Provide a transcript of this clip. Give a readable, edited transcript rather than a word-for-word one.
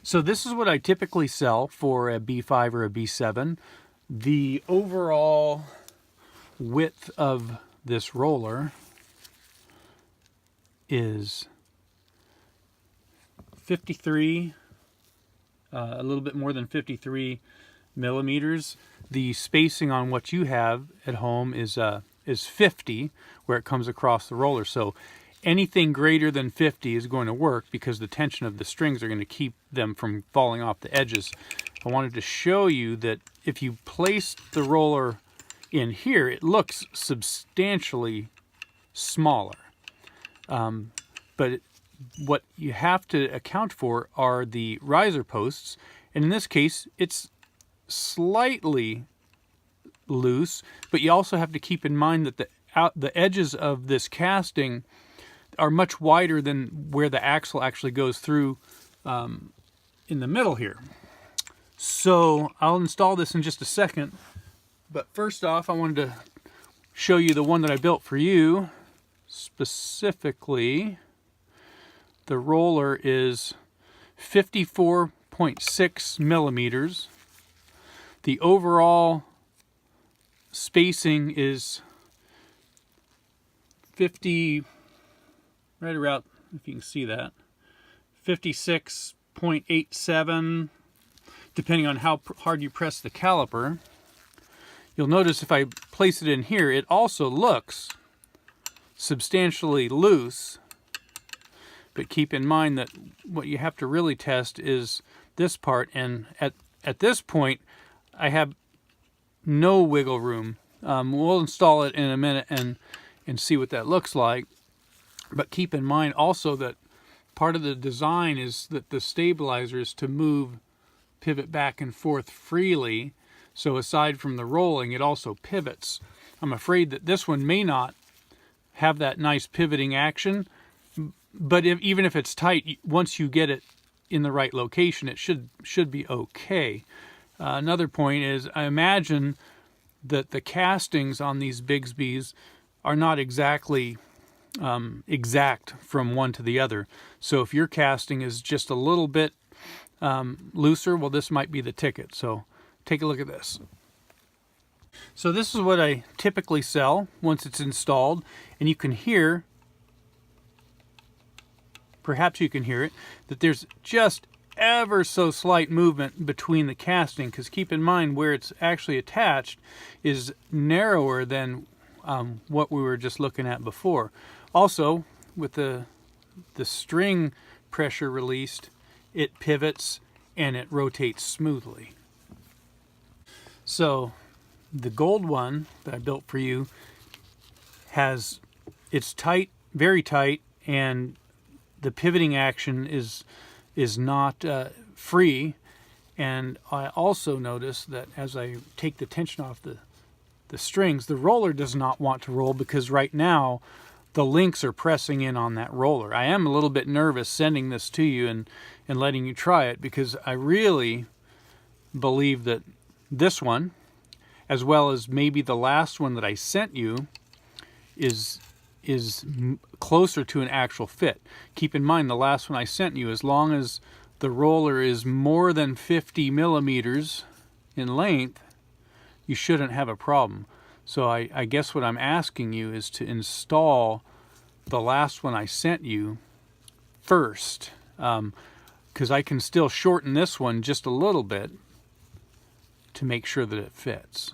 So this is what I typically sell for a B5 or a B7. The overall width of this roller is 53, a little bit more than 53 millimeters. The spacing on what you have at home is 50, where it comes across the roller. So anything greater than 50 is going to work because the tension of the strings are going to keep them from falling off the edges. I wanted to show you that if you place the roller in here, it looks substantially smaller. But what you have to account for are the riser posts, and in this case it's slightly loose, but you also have to keep in mind that the edges of this casting are much wider than where the axle actually goes through in the middle here. So I'll install this in just a second, but first off I wanted to show you the one that I built for you. Specifically, the roller is 54.6 millimeters. The overall spacing is 50, right around, if you can see that, 56.87, depending on how hard you press the caliper. You'll notice if I place it in here, it also looks substantially loose, but keep in mind that what you have to really test is this part, and at this point I have no wiggle room. We'll install it in a minute and see what that looks like, but keep in mind also that part of the design is that the stabilizer is to pivot back and forth freely, so aside from the rolling it also pivots. I'm afraid that this one may not have that nice pivoting action, but even if it's tight, once you get it in the right location, it should be okay. Another point is, I imagine that the castings on these Bigsbys are not exactly exact from one to the other. So if your casting is just a little bit looser, well, this might be the ticket. So take a look at this. So this is what I typically sell once it's installed, and you can hear, perhaps you can hear it, that there's just ever so slight movement between the casting, because keep in mind where it's actually attached is narrower than what we were just looking at before. Also, with the string pressure released, it pivots and it rotates smoothly. So the gold one that I built for you it's tight, very tight, and the pivoting action is not free. And I also notice that as I take the tension off the strings, the roller does not want to roll, because right now the links are pressing in on that roller. I am a little bit nervous sending this to you and letting you try it, because I really believe that this one, as well as maybe the last one that I sent you, is closer to an actual fit. Keep in mind the last one I sent you, as long as the roller is more than 50 millimeters in length, you shouldn't have a problem. So I guess what I'm asking you is to install the last one I sent you first, because I can still shorten this one just a little bit to make sure that it fits.